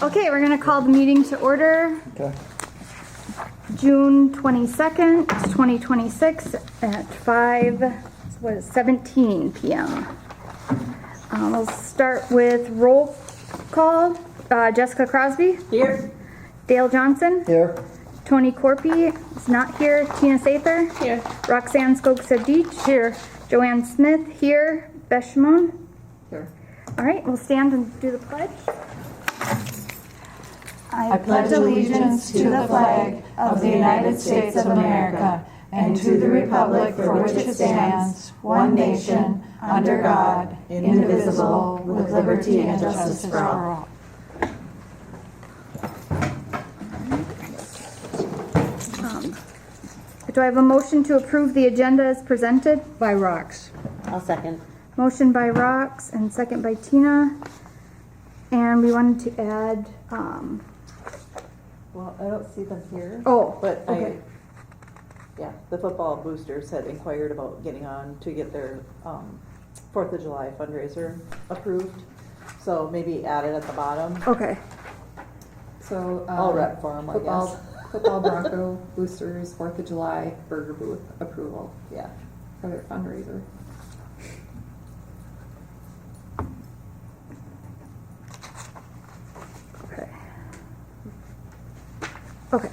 Okay, we're going to call the meeting to order. Okay. June 22nd, 2026 at 5:17 p.m. We'll start with roll call. Jessica Crosby. Here. Dale Johnson. Here. Tony Corpy is not here. Tina Sather. Here. Roxanne Skogsadich. Here. Joanne Smith. Here. Beth Shimon. Here. All right, we'll stand and do the pledge. I pledge allegiance to the flag of the United States of America and to the republic for which it stands, one nation, under God, indivisible, with liberty and justice for all. Do I have a motion to approve the agenda as presented? By Rocks. I'll second. Motion by Rox and second by Tina. And we wanted to add, Well, I don't see them here. oh, But okay. the football boosters had inquired about getting on to get their 4th of July fundraiser approved. So maybe add it at the bottom. Okay, So, I'll rep for them, I guess. Football Bronco Boosters 4th of July Burger Booth approval Yeah. for their fundraiser. okay. Okay,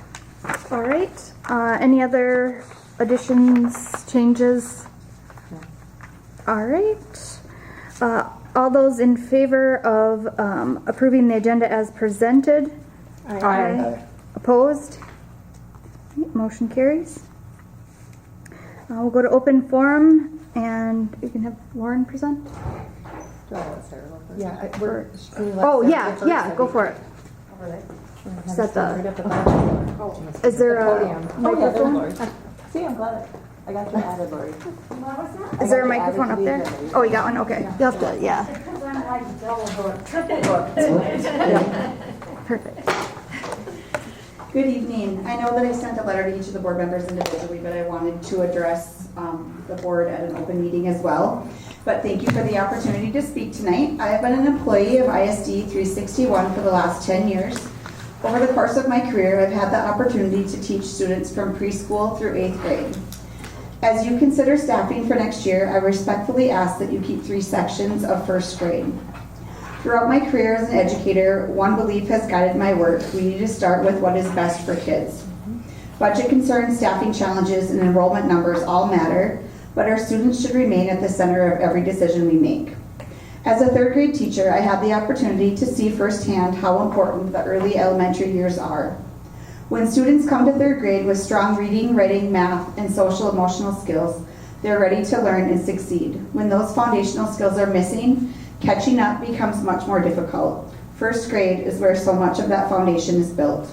all right. Any other additions, changes? No. All right. All those in favor of approving the agenda as presented? Aye. Opposed? Motion carries. We'll go to open forum and you can have Lauren present. Do I let Sarah go first? Yeah, Oh, yeah, go for it. Is that the, is there a Oh, yeah, there's microphone? Lori. See, I'm glad I got you added, Lori. Is there a microphone up there? Oh, you got one? Okay. You'll have to, yeah. Perfect. Good evening. I know that I sent a letter to each of the board members individually, but I wanted to address the board at an open meeting as well. But thank you for the opportunity to speak tonight. I have been an employee of ISD 361 for the last 10 years. Over the course of my career, I've had the opportunity to teach students from preschool through 8th grade. As you consider staffing for next year, I respectfully ask that you keep 3 sections of 1st grade. Throughout my career as an educator, one belief has guided my work: we need to start with what is best for kids. Budget concerns, staffing challenges, and enrollment numbers all matter, but our students should remain at the center of every decision we make. As a 3rd grade teacher, I had the opportunity to see firsthand how important the early elementary years are. When students come to 3rd grade with strong reading, writing, math, and social emotional skills, they're ready to learn and succeed. When those foundational skills are missing, catching up becomes much more difficult. 1st grade is where so much of that foundation is built.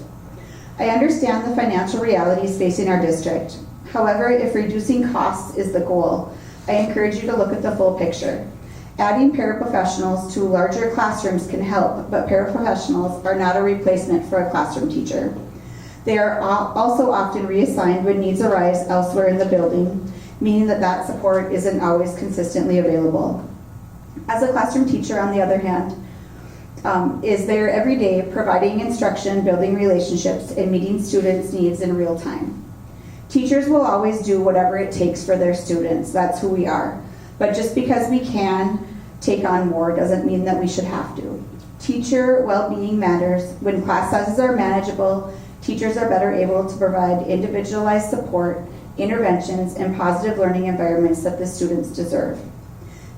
I understand the financial realities facing our district. However, if reducing costs is the goal, I encourage you to look at the full picture. Adding paraprofessionals to larger classrooms can help, but paraprofessionals are not a replacement for a classroom teacher. They are also often reassigned when needs arise elsewhere in the building, meaning that support isn't always consistently available. As a classroom teacher, on the other hand, is there every day providing instruction, building relationships, and meeting students' needs in real time. Teachers will always do whatever it takes for their students. That's who we are. But just because we can take on more doesn't mean that we should have to. Teacher well-being matters. When class sizes are manageable, teachers are better able to provide individualized support, interventions, and positive learning environments that the students deserve.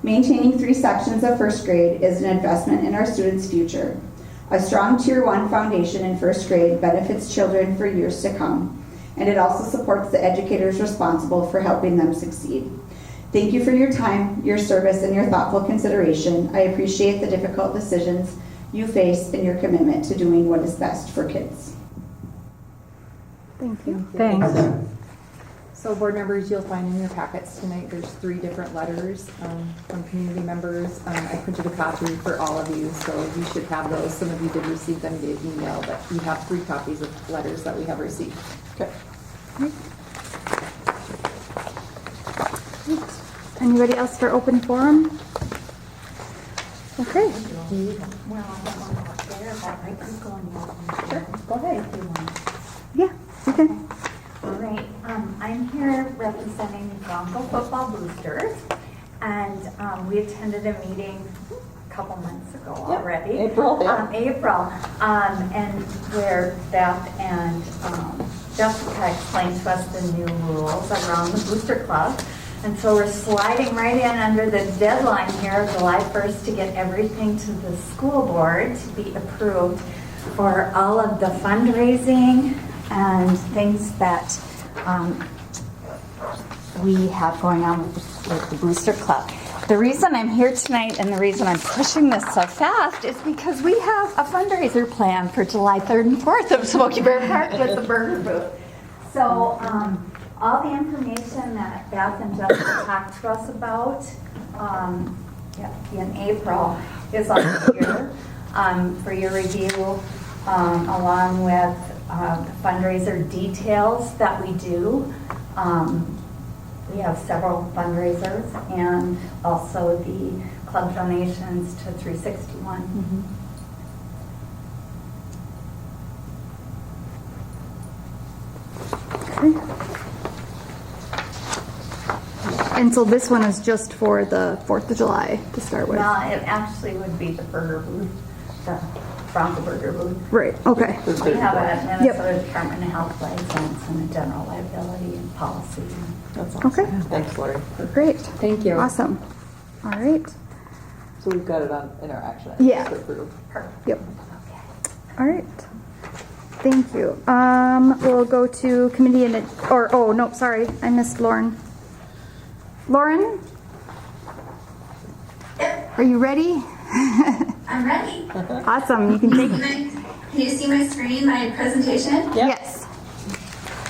Maintaining 3 sections of 1st grade is an investment in our students' future. A strong Tier 1 foundation in 1st grade benefits children for years to come, and it also supports the educators responsible for helping them succeed. Thank you for your time, your service, and your thoughtful consideration. I appreciate the difficult decisions you face and your commitment to doing what is best for kids. Thank you. Thanks. So board members, you'll find in your packets tonight, there's 3 different letters from community members. I printed a copy for all of you, so you should have those. Some of you did receive them via email, but you have 3 copies of letters that we have received. Okay. Anybody else for open forum? Okay. share that right quick on you. Sure, go ahead. If you want. Yeah, okay. All right, I'm here representing the Bronco Football Boosters, and we attended a meeting a couple months ago already. April, yeah. April, and where Beth and Jessica explained to us the new rules around the Booster Club. And so we're sliding right in under the deadline here, July 1st, to get everything to the school board to be approved for all of the fundraising and things that we have going on with the Booster Club. The reason I'm here tonight and the reason I'm pushing this so fast is because we have a fundraiser plan for July 3rd and 4th of Smoky Bear Park with the burger booth. So all the information that Beth and Jessica talked to us about in April is on here for your review, along with the fundraiser details that we do. We have several fundraisers and also the club donations to 361. And so this one is just for the 4th of July to start with? Well, it actually would be the burger booth, the Bronco Burger booth. Right, okay. We have a Minnesota Department of Health license and a general liability and policy. That's awesome. Okay. Thanks, Lori. Great. Thank you. Awesome. All right. So we've got it in our action items Yeah. to approve. Yep. All right. Thank you. We'll go to committee and, oh, no, sorry, I missed Lauren. Lauren? Yep, Are you ready? I'm ready. Awesome, you can take, Can you see my screen, my presentation? yes.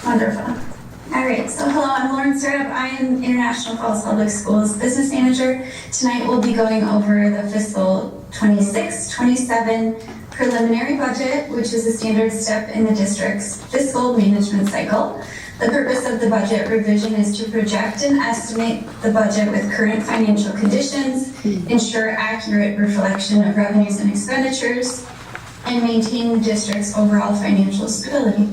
Wonderful. All right, so hello, I'm Lauren Startup. I am International Falls Public Schools Business Manager. Tonight we'll be going over the fiscal 26-27 preliminary budget, which is a standard step in the district's fiscal management cycle. The purpose of the budget revision is to project and estimate the budget with current financial conditions, ensure accurate reflection of revenues and expenditures, and maintain the district's overall financial stability.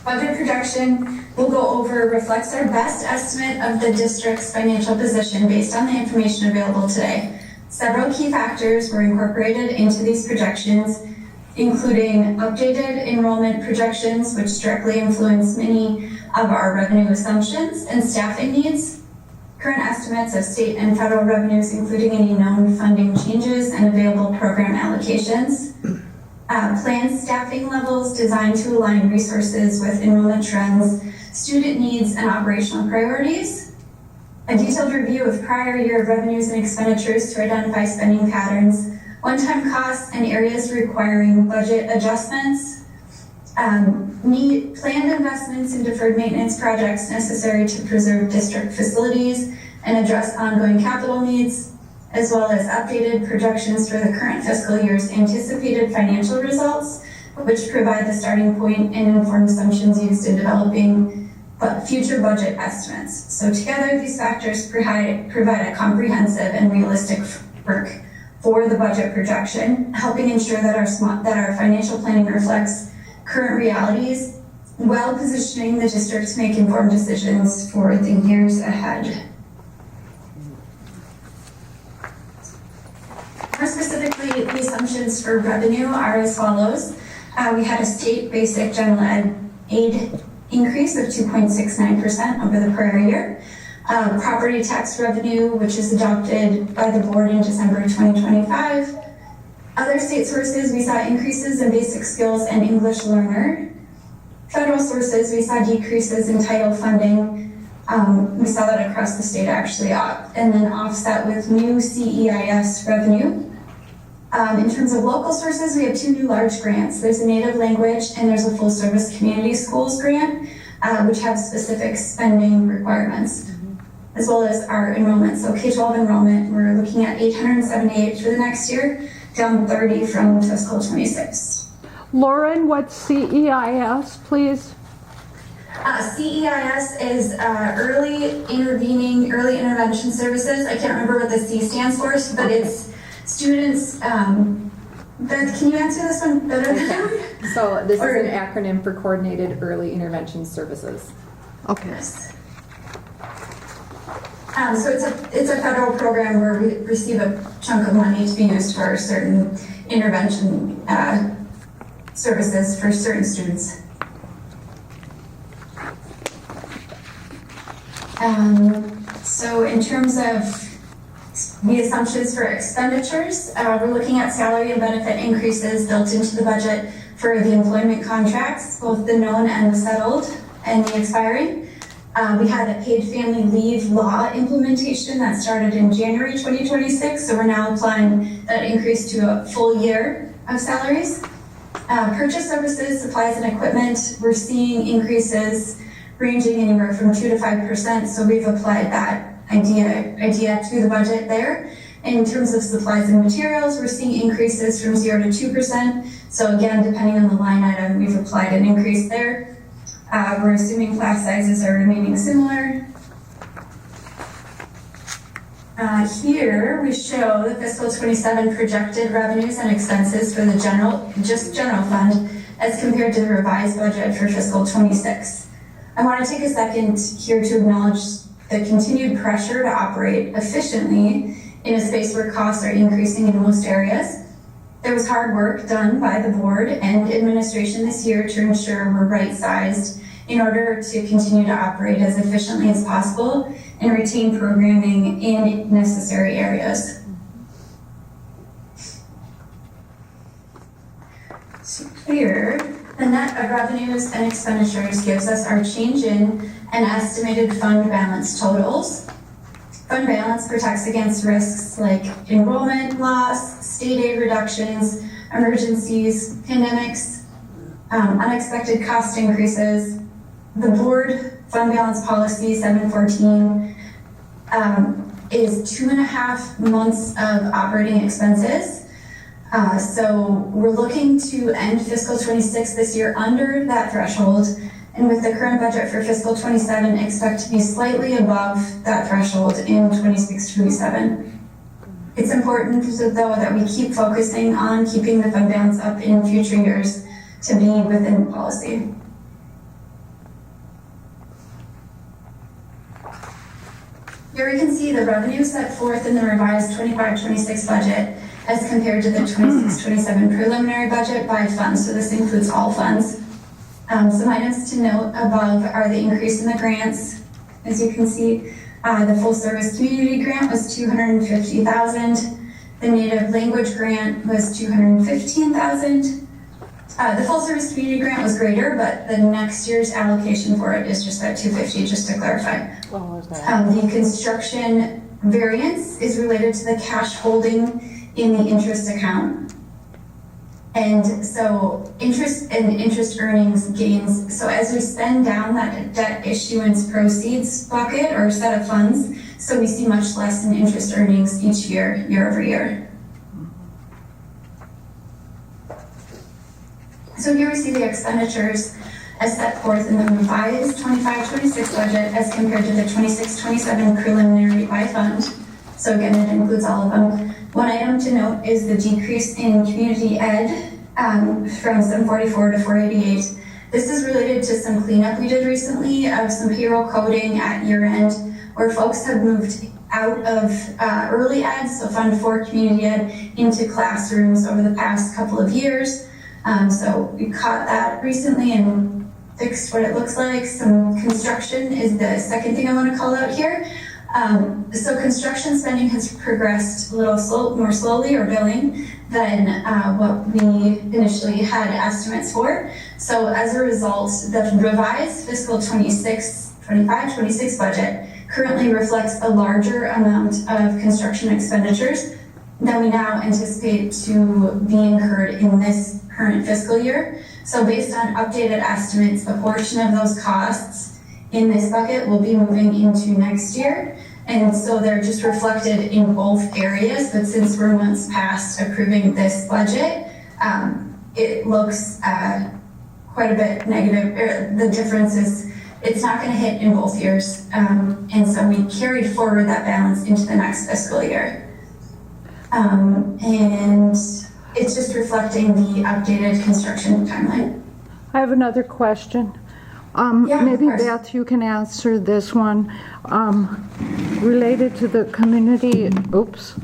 Budget projection we'll go over reflects our best estimate of the district's financial position based on the information available today. Several key factors were incorporated into these projections, including updated enrollment projections, which directly influence many of our revenue assumptions and staffing needs, current estimates of state and federal revenues, including any known funding changes and available program allocations, planned staffing levels designed to align resources with enrollment trends, student needs, and operational priorities, a detailed review of prior year revenues and expenditures to identify spending patterns, one-time costs and areas requiring budget adjustments, planned investments in deferred maintenance projects necessary to preserve district facilities and address ongoing capital needs, as well as updated projections for the current fiscal year's anticipated financial results, which provide the starting point and inform assumptions used in developing future budget estimates. So together, these factors provide a comprehensive and realistic framework for the budget projection, helping ensure that our financial planning reflects current realities, while positioning the district to make informed decisions for the years ahead. More specifically, the assumptions for revenue are as follows. We had a state basic general ed aid increase of 2.69% over the prior year. Property tax revenue, which is adopted by the board in December 2025. Other state sources, we saw increases in basic skills and English learner. Federal sources, we saw decreases in title funding. We saw that across the state actually, and then offset with new CEIS revenue. In terms of local sources, we have two new large grants. There's a native language and there's a full service community schools grant, which have specific spending requirements, as well as our enrollment. So K-12 enrollment, we're looking at 878 for the next year, down 30 from fiscal 26. Lauren, what's CEIS, please? CEIS is early intervention services. I can't remember what the C stands for, but it's students, Beth, can you answer this one better than I would? So this is Or- an acronym for Coordinated Early Intervention Services. Okay. So it's a federal program where we receive a chunk of money to be used for certain intervention services for certain students. So in terms of the assumptions for expenditures, we're looking at salary and benefit increases built into the budget for the employment contracts, both the known and the settled and the expiring. We had a paid family leave law implementation that started in January 2026, so we're now applying that increase to a full year of salaries. Purchase services, supplies, and equipment, we're seeing increases ranging anywhere from 2 to 5%, so we've applied that idea to the budget there. In terms of supplies and materials, we're seeing increases from 0 to 2%, so again, depending on the line item, we've applied an increase there. We're assuming class sizes are remaining similar. Here we show the fiscal 27 projected revenues and expenses for the general fund as compared to the revised budget for fiscal 26. I want to take a second here to acknowledge the continued pressure to operate efficiently in a space where costs are increasing in most areas. There was hard work done by the board and administration this year to ensure we're right-sized in order to continue to operate as efficiently as possible and retain programming in necessary areas. So here, the net of revenues and expenditures gives us our change in and estimated fund balance totals. Fund balance protects against risks like enrollment loss, state aid reductions, emergencies, pandemics, unexpected cost increases. The board fund balance policy 714 is 2.5 months of operating expenses. So we're looking to end fiscal 26 this year under that threshold. And with the current budget for fiscal 27, expect to be slightly above that threshold in 26-27. It's important, though, that we keep focusing on keeping the fund balance up in future years to be within policy. Here we can see the revenue set forth in the revised 25-26 budget as compared to the 26-27 preliminary budget by fund. So this includes all funds. Some items to note above are the increase in the grants. As you can see, the full service community grant was $250,000. The native language grant was $215,000. The full service community grant was greater, but the next year's allocation for it is just at $250,000, just to clarify. The construction variance is related to the cash holding in the interest account. And so interest earnings gains. So as we spend down that debt issuance proceeds bucket or set of funds, so we see much less in interest earnings each year, year over year. So here we see the expenditures as set forth in the revised 25-26 budget as compared to the 26-27 preliminary by fund. So again, it includes all of them. One item to note is the decrease in community ed from 744 to 488. This is related to some cleanup we did recently of some payroll coding at year end where folks have moved out of early ed, so Fund 4 community ed, into classrooms over the past couple of years. So we caught that recently and fixed what it looks like. Some construction is the second thing I want to call out here. So construction spending has progressed a little more slowly or billing than what we initially had estimates for. So as a result, the revised fiscal 25-26 budget currently reflects a larger amount of construction expenditures than we now anticipate to be incurred in this current fiscal year. So based on updated estimates, a portion of those costs in this bucket will be moving into next year. And so they're just reflected in both areas, but since we're months past approving this budget, it looks quite a bit negative. The difference is it's not going to hit in both years. And so we carried forward that balance into the next fiscal year. And it's just reflecting the updated construction timeline. I have another question. Yeah, of Maybe course. Beth, you can answer this one. Related to the community, oops,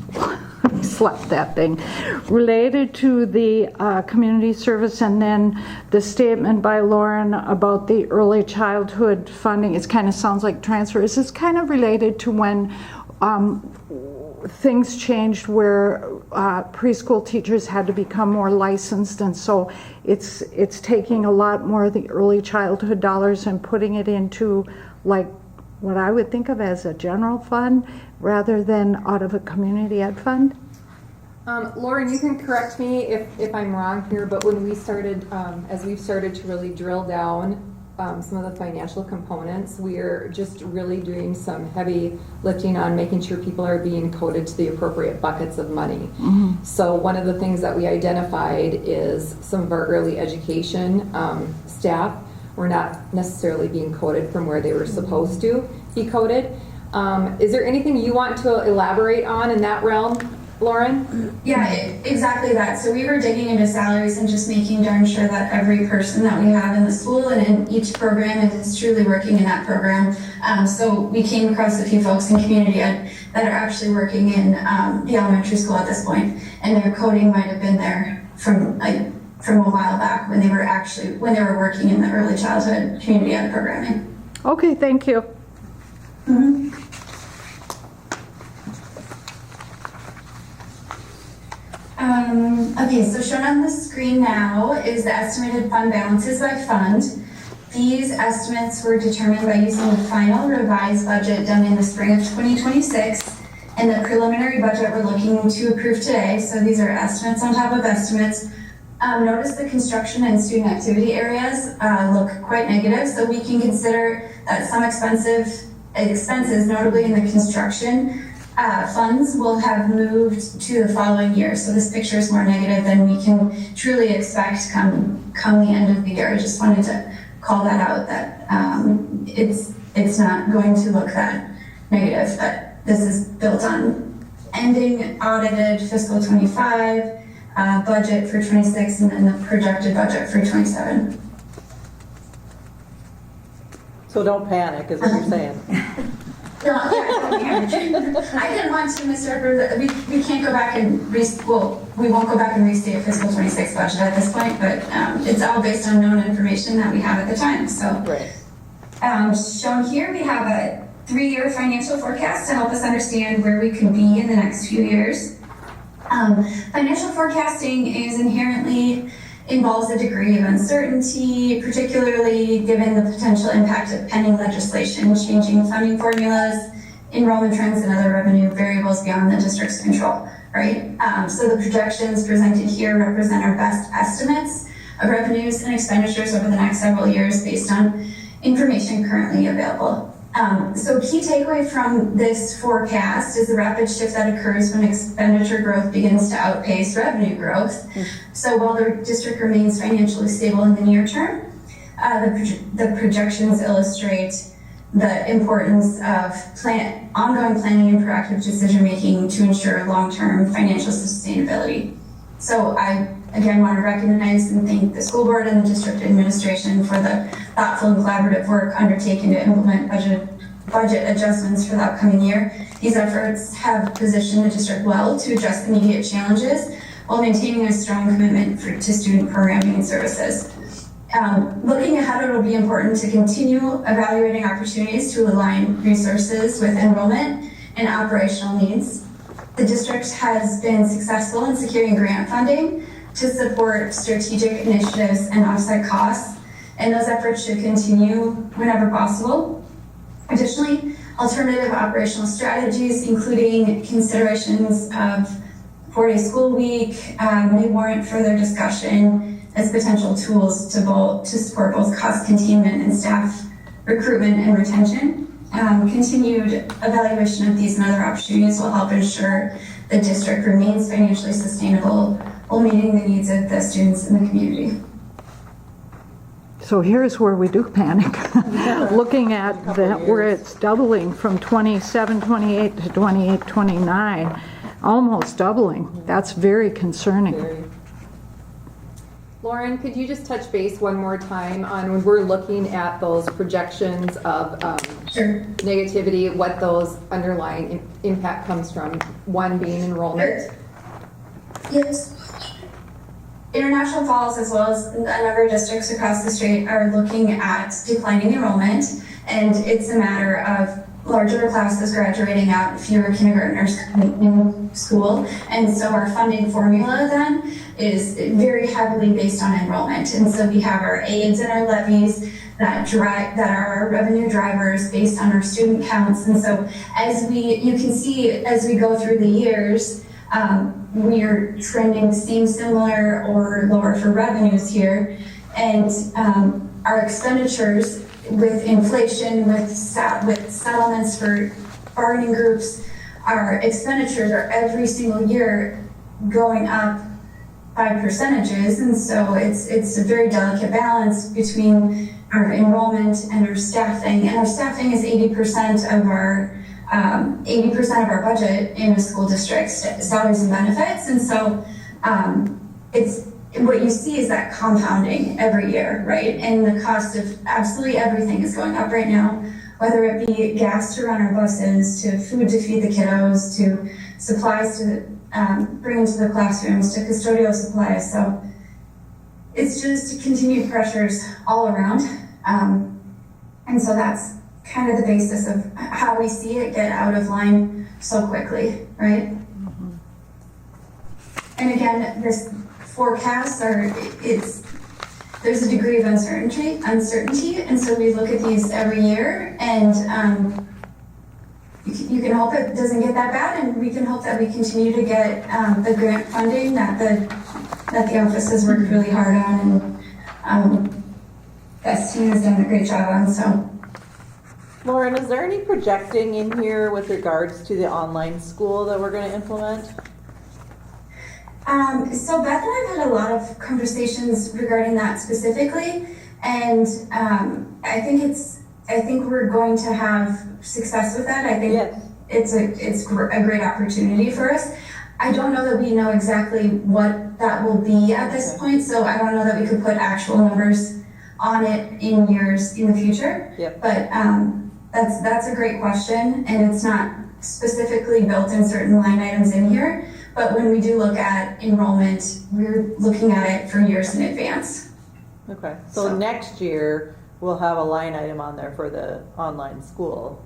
slapped that thing. Related to the community service and then the statement by Lauren about the early childhood funding, it kind of sounds like transfer. Is this kind of related to when things changed where preschool teachers had to become more licensed, and so it's taking a lot more of the early childhood dollars and putting it into like what I would think of as a general fund rather than out of a community ed fund? Lauren, you can correct me if I'm wrong here, but when we started, as we've started to really drill down some of the financial components, we're just really doing some heavy lifting on making sure people are being coded to the appropriate buckets of money. Mm-hmm. So one of the things that we identified is some of our early education staff were not necessarily being coded from where they were supposed to be coded. Is there anything you want to elaborate on in that realm, Lauren? Yeah, exactly that. So we were digging into salaries and just making darn sure that every person that we have in the school and in each program is truly working in that program. So we came across a few folks in community ed that are actually working in the elementary school at this point, and their coding might have been there from a while back when they were working in the early childhood community ed programming. Okay, thank you. Mm-hmm. Okay, so shown on the screen now is the estimated fund balances by fund. These estimates were determined by using the final revised budget done in the spring of 2026 and the preliminary budget we're looking to approve today. So these are estimates on top of estimates. Notice the construction and student activity areas look quite negative, so we can consider that some expenses, notably in the construction, funds will have moved to the following year. So this picture is more negative than we can truly expect come the end of the year. I just wanted to call that out, that it's not going to look that negative, but this is built on ending audited fiscal 25, budget for 26, and then the projected budget for 27. So don't panic, is what you're saying. No, yeah, I didn't want to misrepresent. We can't go back and we won't go back and restate fiscal 26 budget at this point, but it's all based on known information that we have at the time. So, right. Shown here, we have a 3-year financial forecast to help us understand where we could be in the next few years. Financial forecasting is inherently involves a degree of uncertainty, particularly given the potential impact of pending legislation, changing funding formulas, enrollment trends, and other revenue variables beyond the district's control, right? So the projections presented here represent our best estimates of revenues and expenditures over the next several years based on information currently available. So key takeaway from this forecast is the rapid shift that occurs when expenditure growth begins to outpace revenue growth. So while the district remains financially stable in the near term, the projections illustrate the importance of ongoing planning and proactive decision making to ensure long-term financial sustainability. So I again want to recognize and thank the school board and the district administration for the thoughtful and collaborative work undertaken to implement budget adjustments for the upcoming year. These efforts have positioned the district well to address immediate challenges while maintaining a strong commitment to student programming and services. Looking ahead, it will be important to continue evaluating opportunities to align resources with enrollment and operational needs. The district has been successful in securing grant funding to support strategic initiatives and offset costs, and those efforts should continue whenever possible. Additionally, alternative operational strategies, including considerations of 4-day school week, may warrant further discussion as potential tools to support both cost containment and staff recruitment and retention. Continued evaluation of these and other opportunities will help ensure the district remains financially sustainable while meeting the needs of the students in the community. So here's where we do panic. Looking at that, where it's doubling from 27, 28 to 28, 29. almost doubling. That's very concerning. Very. Lauren, could you just touch base one more time on when we're looking at those projections of Sure. negativity, what those underlying impact comes from, one being enrollment? Yes. International Falls, as well as a number of districts across the state, are looking at declining enrollment, and it's a matter of larger classes graduating out, fewer kindergartners in school, and so our funding formula then is very heavily based on enrollment. And so we have our aids and our levies that are our revenue drivers based on our student counts. And so you can see as we go through the years, we are trending same, similar, or lower for revenues here. And our expenditures with inflation, with settlements for bargaining groups, our expenditures are every single year going up by percentages. And so it's a very delicate balance between our enrollment and our staffing. And our staffing is 80% of our 80% of our budget in a school district, salaries and benefits. And so it's what you see is that compounding every year, right? And the cost of absolutely everything is going up right now, whether it be gas to run our buses, to food to feed the kiddos, to supplies to bring into the classrooms, to custodial supplies. So it's just continued pressures all around. And so that's kind of the basis of how we see it get out of line so quickly, right? Mm-hmm. And again, this forecasts there's a degree of uncertainty, and so we look at these every year, and you can hope it doesn't get that bad, and we can hope that we continue to get the grant funding that the office has worked really hard on, and that team has done a great job on. So, Lauren, is there any projecting in here with regards to the online school that we're going to implement? So Beth and I have had a lot of conversations regarding that specifically, and I think we're going to have success with that. I think yes. it's a great opportunity for us. I don't know that we know exactly what that will be at this point, so I don't know that we could put actual numbers on it in years in the future. Yep. But that's a great question, and it's not specifically built in certain line items in here. But when we do look at enrollment, we're looking at it for years in advance. Okay, so next year we'll have a line item on there for the online school,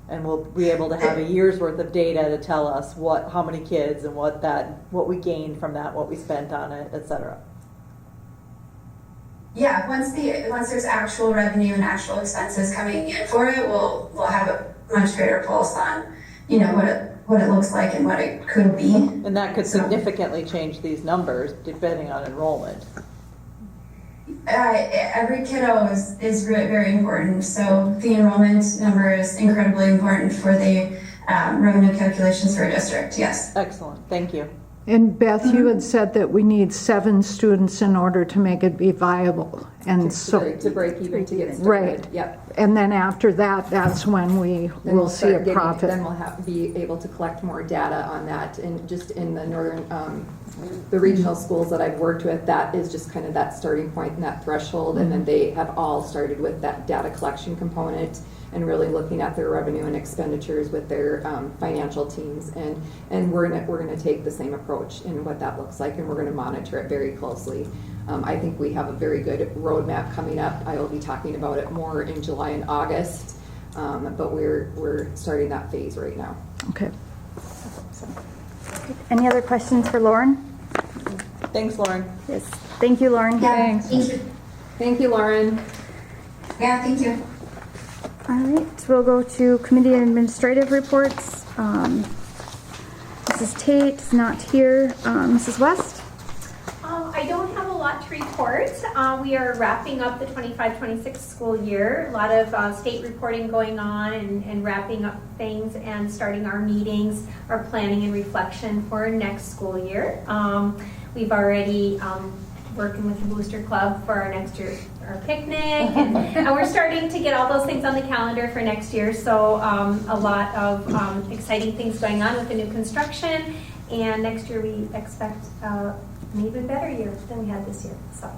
and we'll be able to have a year's worth of data to tell us how many kids and what we gained from that, what we spent on it, etc. Yeah, once there's actual revenue and actual expenses coming in for it, we'll have a much greater pulse on, what it looks like and what it could be. And that could significantly change these numbers depending on enrollment. Every kiddo is very, very important. So the enrollment number is incredibly important for the revenue calculations for a district, yes. Excellent, thank you. And Beth, you had said that we need 7 students in order to make it be viable. And to break even, to get started. Right. Yep. And then after that, that's when we will see a profit. Then we'll be able to collect more data on that. And just in the northern, the regional schools that I've worked with, that is just kind of that starting point and that threshold. And then they have all started with that data collection component and really looking at their revenue and expenditures with their financial teams. And we're gonna take the same approach in what that looks like, and we're gonna monitor it very closely. I think we have a very good roadmap coming up. I will be talking about it more in July and August, but we're starting that phase right now. Okay. Any other questions for Lauren? Thanks, Lauren. Yes. Thank you, Lauren. Yeah, Thanks. thank you. Thank you, Lauren. Yeah, thank you. All right, we'll go to committee and administrative reports. Mrs. Tate is not here. Mrs. West? I don't have a lot to report. We are wrapping up the 25-26 school year. A lot of state reporting going on and wrapping up things and starting our meetings, our planning and reflection for next school year. We've already working with the Booster Club for our next year, our picnic, and we're starting to get all those things on the calendar for next year. So a lot of exciting things going on with the new construction, and next year we expect an even better year than we had this year. So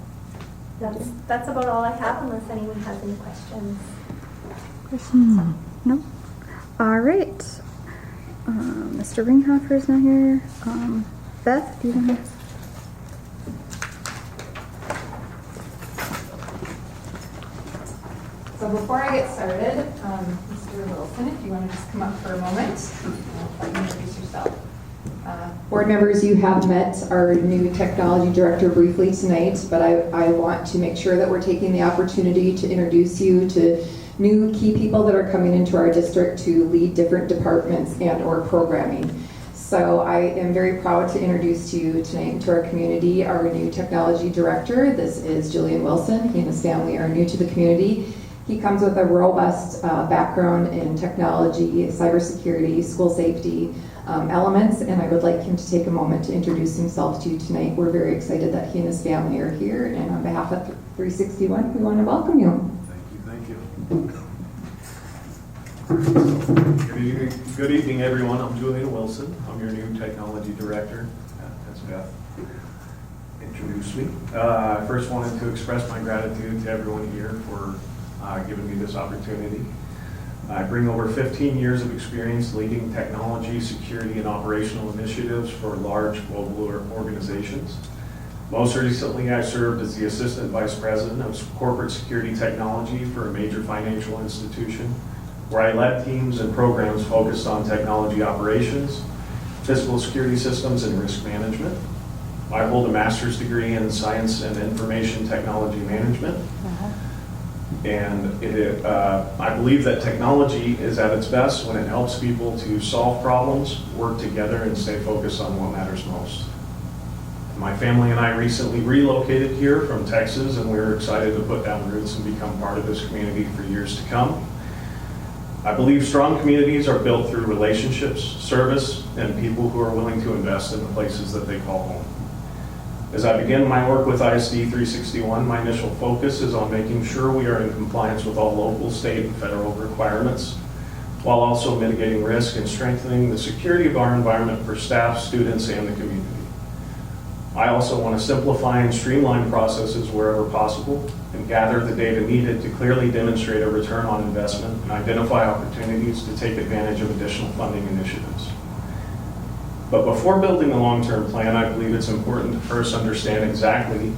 that's about all I have, unless anyone has any questions. No? All right. Mr. Ringhofer's not here. Beth, do you want to? So before I get started, Mr. Wilson, if you want to just come up for a moment, I'll let you introduce yourself. Board members, you have met our new technology director briefly tonight, but I want to make sure that we're taking the opportunity to introduce you to new key people that are coming into our district to lead different departments and or programming. So I am very proud to introduce to you tonight to our community our new technology director. This is Julian Wilson. He and his family are new to the community. He comes with a robust background in technology, cybersecurity, school safety elements, and I would like him to take a moment to introduce himself to you tonight. We're very excited that he and his family are here, and on behalf of 361, we want to welcome you. Thank you. Good evening, everyone. I'm Julian Wilson. I'm your new technology director. That's Beth. Introduce me. I first wanted to express my gratitude to everyone here for giving me this opportunity. I bring over 15 years of experience leading technology, security, and operational initiatives for large global organizations. Most recently, I served as the Assistant Vice President of Corporate Security Technology for a major financial institution, where I led teams and programs focused on technology operations, physical security systems, and risk management. I hold a master's degree in Science and Information Technology Management. And I believe that technology is at its best when it helps people to solve problems, work together, and stay focused on what matters most. My family and I recently relocated here from Texas, and we were excited to put down roots and become part of this community for years to come. I believe strong communities are built through relationships, service, and people who are willing to invest in the places that they call home. As I begin my work with ISD 361, my initial focus is on making sure we are in compliance with all local, state, and federal requirements, while also mitigating risk and strengthening the security of our environment for staff, students, and the community. I also want to simplify and streamline processes wherever possible and gather the data needed to clearly demonstrate a return on investment and identify opportunities to take advantage of additional funding initiatives. But before building a long-term plan, I believe it's important to first understand exactly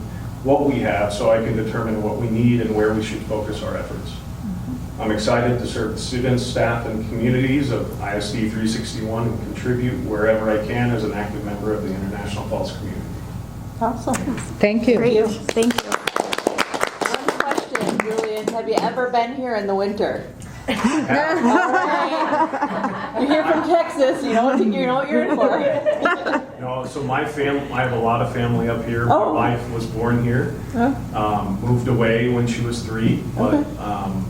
what we have so I can determine what we need and where we should focus our efforts. I'm excited to serve the students, staff, and communities of ISD 361 and contribute wherever I can as an active member of the International Falls community. Awesome. Thank you. Great. Thank you. One question, Julian, have you ever been here in the winter? All right. You're here from Texas, you know what you're in for. No, so my family, I have a lot of family up here. Oh. My wife was born here, moved away when she was 3, but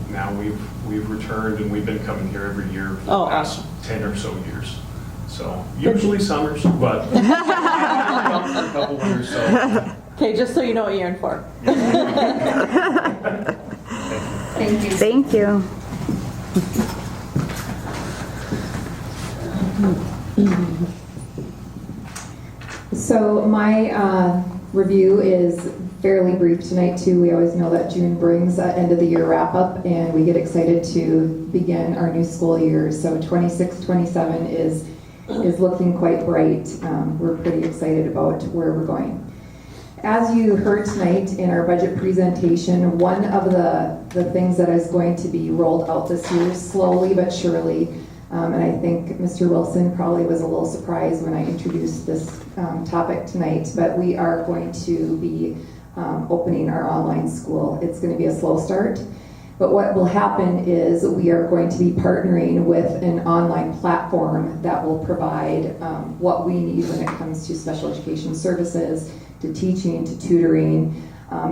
now we've returned and we've been coming here every year for the past 10 or so years. So usually summers, but a couple winters. So. Okay, just so you know what you're in for. Thank you. Thank you. So my review is fairly brief tonight too. We always know that June brings that end of the year wrap up and we get excited to begin our new school year. So 26-27 is looking quite bright. We're pretty excited about where we're going. As you heard tonight in our budget presentation, one of the things that is going to be rolled out this year slowly but surely, and I think Mr. Wilson probably was a little surprised when I introduced this topic tonight, but we are going to be opening our online school. It's going to be a slow start, but what will happen is we are going to be partnering with an online platform that will provide what we need when it comes to special education services, to teaching, to tutoring.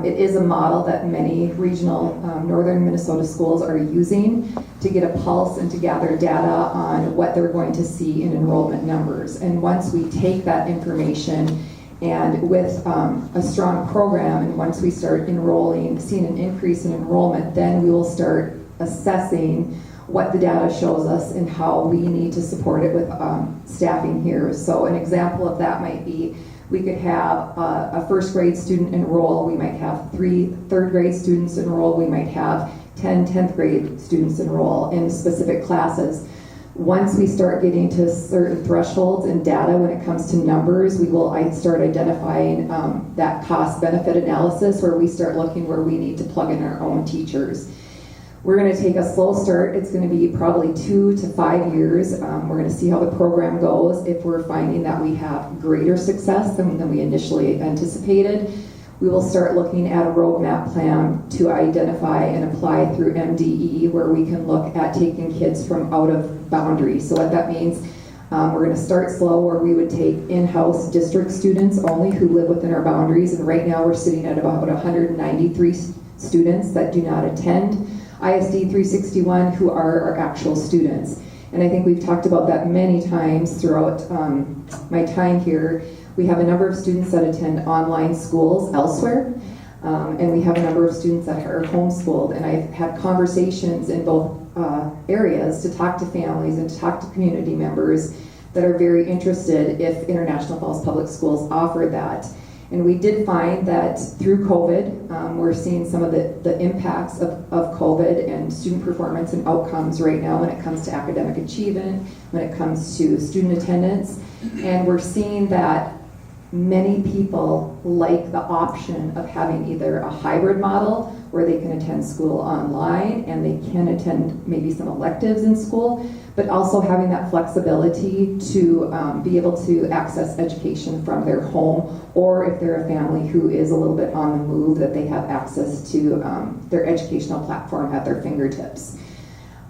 It is a model that many regional northern Minnesota schools are using to get a pulse and to gather data on what they're going to see in enrollment numbers. And once we take that information And with a strong program, and once we start enrolling, seeing an increase in enrollment, then we will start assessing what the data shows us and how we need to support it with staffing here. So an example of that might be we could have a first grade student enroll, we might have 3 third grade students enroll, we might have 10 10th grade students enroll in specific classes. Once we start getting to certain thresholds in data when it comes to numbers, we will start identifying that cost-benefit analysis where we start looking where we need to plug in our own teachers. We're going to take a slow start. It's going to be probably 2 to 5 years. We're going to see how the program goes. If we're finding that we have greater success than we initially anticipated, we will start looking at a roadmap plan to identify and apply through MDE where we can look at taking kids from out of boundaries. So what that means, we're going to start slow where we would take in-house district students only who live within our boundaries, and right now we're sitting at about 193 students that do not attend ISD 361 who are our actual students. And I think we've talked about that many times throughout my time here. We have a number of students that attend online schools elsewhere, and we have a number of students that are homeschooled. And I've had conversations in both areas to talk to families and to talk to community members that are very interested if International Falls Public Schools offer that. And we did find that through COVID, we're seeing some of the impacts of COVID and student performance and outcomes right now when it comes to academic achievement, when it comes to student attendance. And we're seeing that many people like the option of having either a hybrid model where they can attend school online and they can attend maybe some electives in school, but also having that flexibility to be able to access education from their home, or if they're a family who is a little bit on the move, that they have access to their educational platform at their fingertips.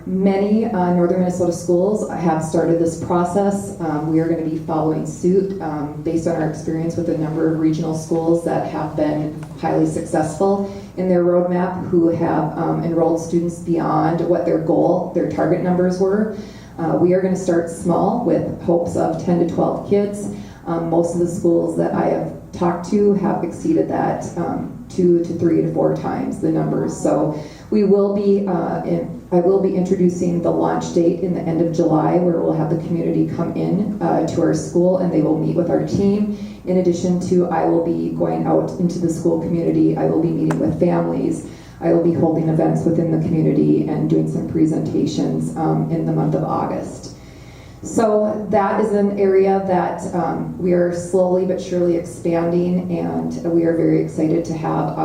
Many northern Minnesota schools have started this process. We are going to be following suit based on our experience with a number of regional schools that have been highly successful in their roadmap, who have enrolled students beyond what their target numbers were. We are going to start small with hopes of 10 to 12 kids. Most of the schools that I have talked to have exceeded that 2 to 3 to 4 times the numbers. So we will be I will be introducing the launch date in the end of July, where we'll have the community come in to our school and they will meet with our team. In addition to, I will be going out into the school community. I will be meeting with families. I will be holding events within the community and doing some presentations in the month of August. So that is an area that we are slowly but surely expanding, and we are very excited to have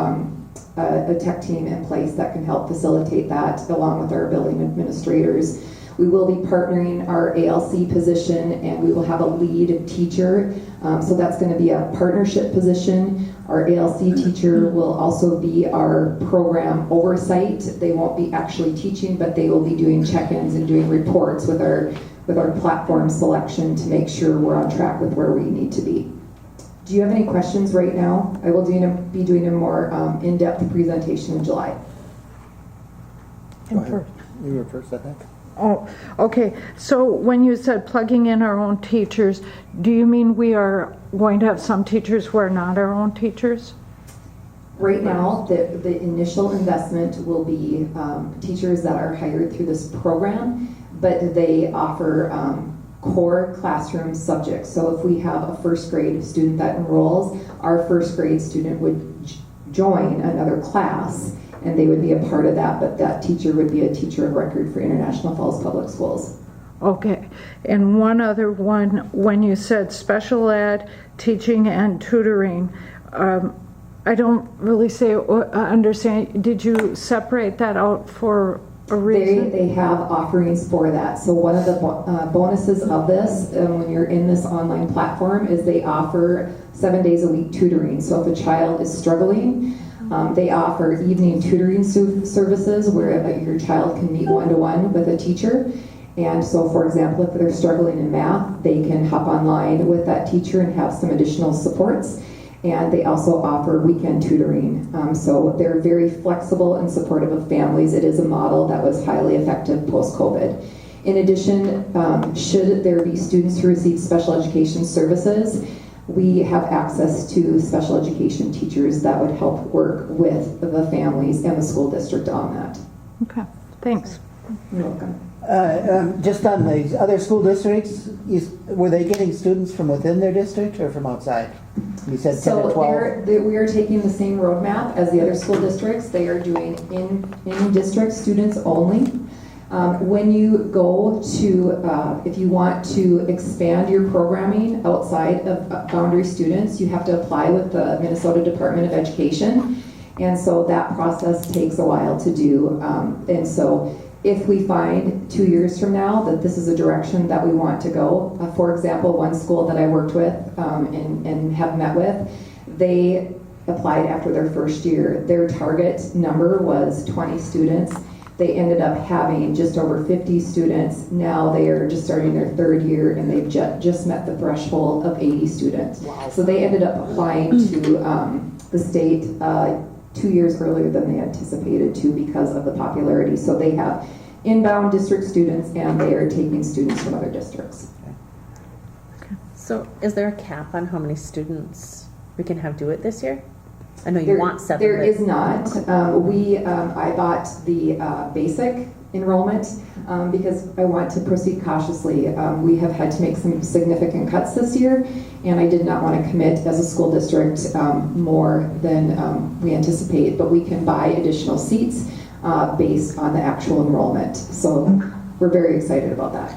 a tech team in place that can help facilitate that along with our building administrators. We will be partnering our ALC position, and we will have a lead teacher. So that's going to be a partnership position. Our ALC teacher will also be our program oversight. They won't be actually teaching, but they will be doing check-ins and doing reports with our platform selection to make sure we're on track with where we need to be. Do you have any questions right now? I will be doing a more in-depth presentation in July. And first. You were first, I think. Oh, okay. So when you said plugging in our own teachers, do you mean we are going to have some teachers who are not our own teachers? Right now, the initial investment will be teachers that are hired through this program, but they offer core classroom subjects. So if we have a first grade student that enrolls, our first grade student would join another class, and they would be a part of that, but that teacher would be a teacher of record for International Falls Public Schools. Okay. And one other one, when you said special ed, teaching and tutoring, I don't really understand. Did you separate that out for a reason? They have offerings for that. So one of the bonuses of this, when you're in this online platform, is they offer 7 days a week tutoring. So if a child is struggling, they offer evening tutoring services where your child can meet one-to-one with a teacher. And so, for example, if they're struggling in math, they can hop online with that teacher and have some additional supports. And they also offer weekend tutoring. So they're very flexible and supportive of families. It is a model that was highly effective post-COVID. In addition, should there be students who receive special education services, we have access to special education teachers that would help work with the families and the school district on that. Okay, thanks. You're welcome. Just on the other school districts, were they getting students from within their district or from outside? You said 10 or 12. We are taking the same roadmap as the other school districts. They are doing in-district students only. When you go to, if you want to expand your programming outside of boundary students, you have to apply with the Minnesota Department of Education. And so that process takes a while to do. And so if we find 2 years from now that this is a direction that we want to go, for example, one school that I worked with and have met with, they applied after their first year. Their target number was 20 students. They ended up having just over 50 students. Now they are just starting their third year and they've just met the threshold of 80 students. Wow. So they ended up applying to the state 2 years earlier than they anticipated to because of the popularity. So they have inbound district students and they are taking students from other districts. So is there a cap on how many students we can have do it this year? I know you want 7. There is not. I bought the basic enrollment because I want to proceed cautiously. We have had to make some significant cuts this year, and I did not want to commit as a school district more than we anticipate, but we can buy additional seats based on the actual enrollment. So we're very excited about that.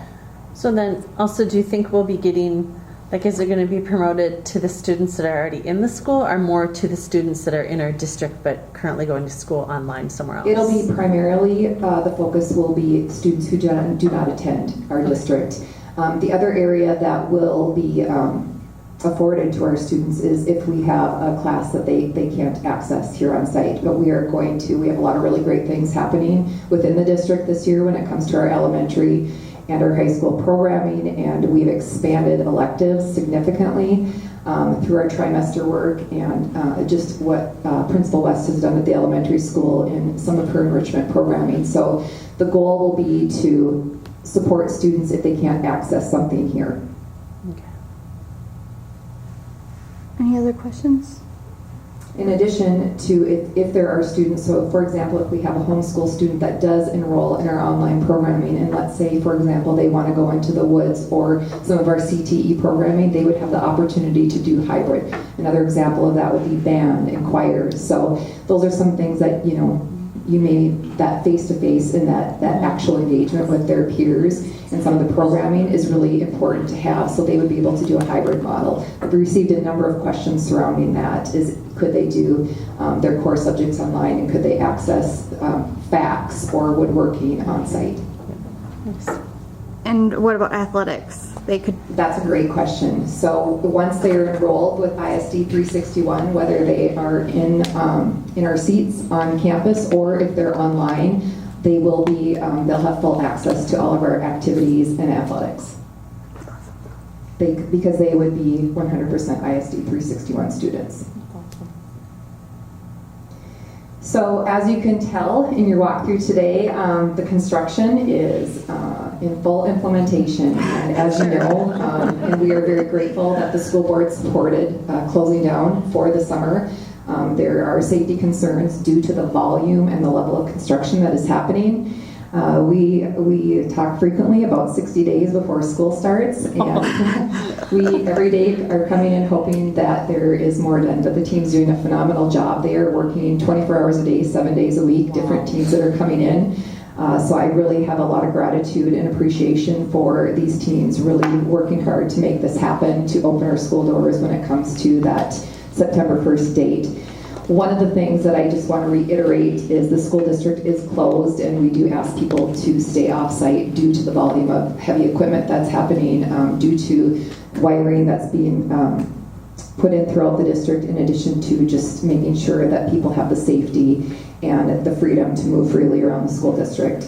So then also, do you think we'll be getting, like, is it going to be promoted to the students that are already in the school or more to the students that are in our district but currently going to school online somewhere else? It'll be primarily, the focus will be students who do not attend our district. The other area that will be afforded to our students is if we have a class that they can't access here on site. But we have a lot of really great things happening within the district this year when it comes to our elementary and our high school programming, and we've expanded electives significantly through our trimester work and just what Principal West has done at the elementary school in some of her enrichment programming. So the goal will be to support students if they can't access something here. Okay. Any other questions? In addition to if there are students, so for example, if we have a homeschool student that does enroll in our online programming, and let's say, for example, they want to go into the woods or some of our CTE programming, they would have the opportunity to do hybrid. Another example of that would be band and choir. So those are some things that, you may, that face-to-face and that actual engagement with their peers and some of the programming is really important to have, so they would be able to do a hybrid model. I've received a number of questions surrounding that. Could they do their core subjects online, and could they access FACS or woodworking on site? And what about athletics? That's a great question. So once they're enrolled with ISD 361, whether they are in our seats on campus or if they're online, they will be they'll have full access to all of our activities and athletics. Because they would be 100% ISD 361 students. So as you can tell in your walkthrough today, the construction is in full implementation. And as you know, and we are very grateful that the school board supported closing down for the summer. There are safety concerns due to the volume and the level of construction that is happening. We talk frequently about 60 days before school starts, and we every day are coming in hoping that there is more done, but the team's doing a phenomenal job. They are working 24 hours a day, 7 days a week, different teams that are coming in. So I really have a lot of gratitude and appreciation for these teams really working hard to make this happen, to open our school doors when it comes to that September 1st date. One of the things that I just want to reiterate is the school district is closed, and we do ask people to stay off-site due to the volume of heavy equipment that's happening, due to wiring that's being put in throughout the district, in addition to just making sure that people have the safety and the freedom to move freely around the school district.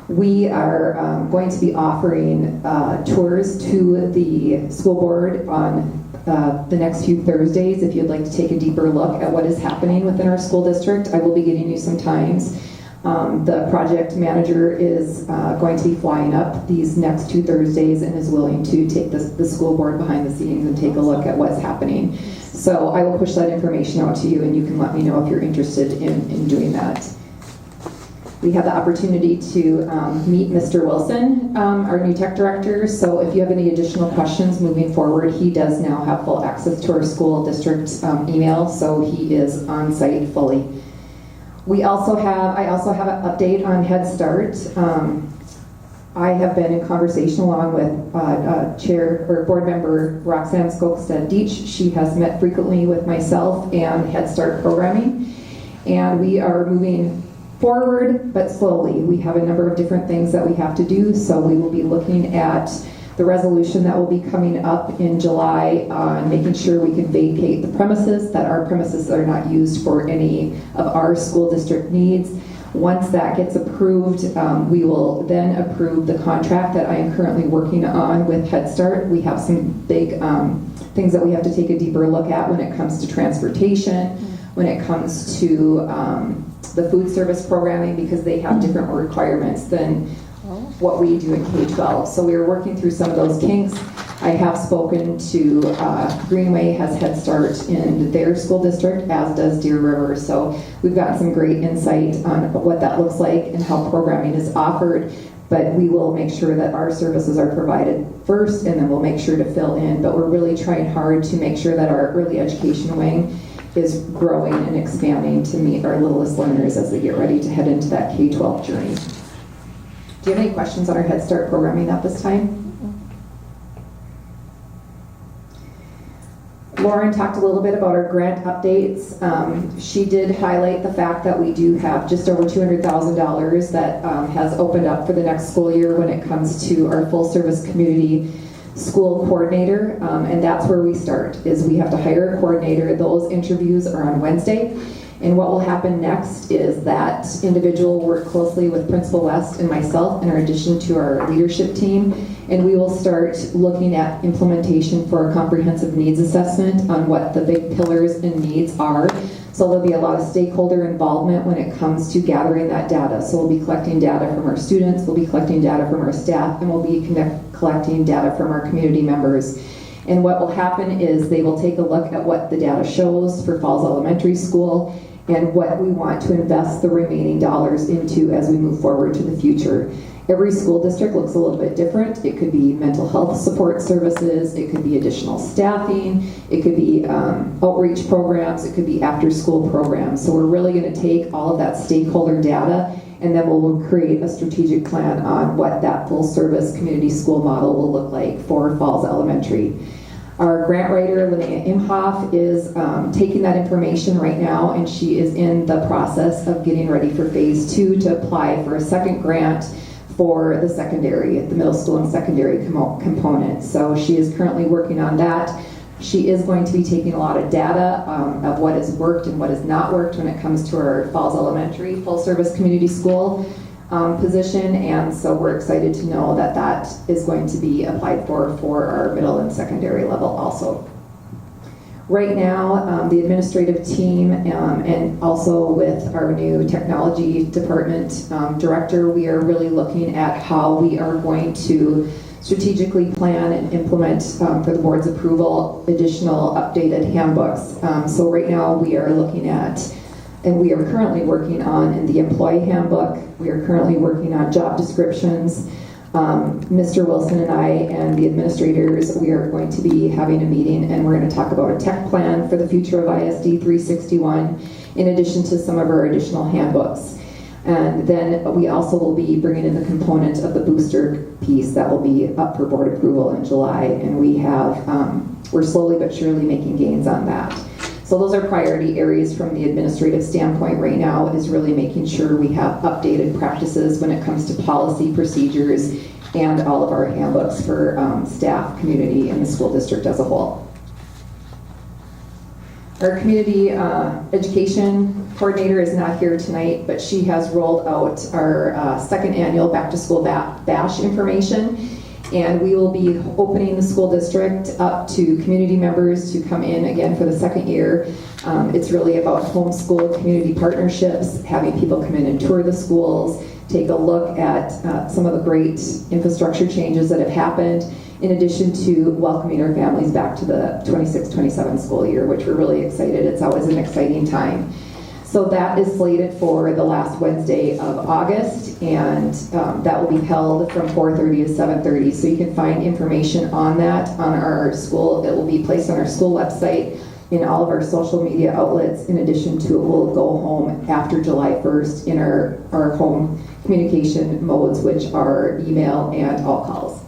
We are going to be offering tours to the school board on the next few Thursdays. If you'd like to take a deeper look at what is happening within our school district, I will be getting you some times. The project manager is going to be flying up these next 2 Thursdays and is willing to take the school board behind the scenes and take a look at what's happening. So I will push that information out to you, and you can let me know if you're interested in doing that. We had the opportunity to meet Mr. Wilson, our new tech director. So if you have any additional questions moving forward, he does now have full access to our school district email, so he is on site fully. I also have an update on Head Start. I have been in conversation along with Chair or Board Member Roxanne Skogstad-Deach. She has met frequently with myself and Head Start programming, and we are moving forward, but slowly. We have a number of different things that we have to do, so we will be looking at the resolution that will be coming up in July on making sure we can vacate the premises, that our premises are not used for any of our school district needs. Once that gets approved, we will then approve the contract that I am currently working on with Head Start. We have some big things that we have to take a deeper look at when it comes to transportation, when it comes to the food service programming, because they have different requirements than what we do in K-12. So we are working through some of those kinks. I have spoken to Greenway has Head Start in their school district, as does Deer River. So we've gotten some great insight on what that looks like and how programming is offered. But we will make sure that our services are provided first, and then we'll make sure to fill in. But we're really trying hard to make sure that our early education wing is growing and expanding to meet our littlest learners as they get ready to head into that K-12 journey. Do you have any questions on our Head Start programming at this time? Lauren talked a little bit about our grant updates. She did highlight the fact that we do have just over $200,000 that has opened up for the next school year when it comes to our full service community school coordinator, and that's where we start, is we have to hire a coordinator. Those interviews are on Wednesday, and what will happen next is that individual will work closely with Principal West and myself in addition to our leadership team, and we will start looking at implementation for a comprehensive needs assessment on what the big pillars and needs are. So there'll be a lot of stakeholder involvement when it comes to gathering that data. So we'll be collecting data from our students, we'll be collecting data from our staff, and we'll be collecting data from our community members. And what will happen is they will take a look at what the data shows for Falls Elementary School and what we want to invest the remaining dollars into as we move forward to the future. Every school district looks a little bit different. It could be mental health support services, it could be additional staffing, it could be outreach programs, it could be after school programs. So we're really going to take all of that stakeholder data, and then we'll create a strategic plan on what that full service community school model will look like for Falls Elementary. Our grant writer, Linnea Imhoff, is taking that information right now, and she is in the process of getting ready for phase 2 to apply for a second grant for the secondary, the middle school and secondary component. So she is currently working on that. She is going to be taking a lot of data of what has worked and what has not worked when it comes to our Falls Elementary full service community school position, and so we're excited to know that that is going to be applied for our middle and secondary level also. Right now, the administrative team and also with our new technology department director, we are really looking at how we are going to strategically plan and implement for the board's approval additional updated handbooks. So right now we are looking at, and we are currently working on in the employee handbook, we are currently working on job descriptions. Mr. Wilson and I and the administrators, we are going to be having a meeting, and we're going to talk about a tech plan for the future of ISD 361 in addition to some of our additional handbooks. And then we also will be bringing in the component of the booster piece that will be up for board approval in July, and we have, we're slowly but surely making gains on that. So those are priority areas from the administrative standpoint right now, is really making sure we have updated practices when it comes to policy, procedures, and all of our handbooks for staff, community, and the school district as a whole. Our community education coordinator is not here tonight, but she has rolled out our second annual back to school bash information. And we will be opening the school district up to community members to come in again for the second year. It's really about homeschool community partnerships, having people come in and tour the schools, take a look at some of the great infrastructure changes that have happened, in addition to welcoming our families back to the 26-27 school year, which we're really excited. It's always an exciting time. So that is slated for the last Wednesday of August, and that will be held from 4:30 to 7:30. So you can find information on that on our school. It will be placed on our school website, in all of our social media outlets. In addition to it will go home after July 1st in our home communication modes, which are email and all calls.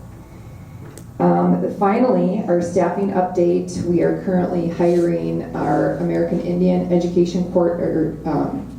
Finally, our staffing update. We are currently hiring our American Indian Education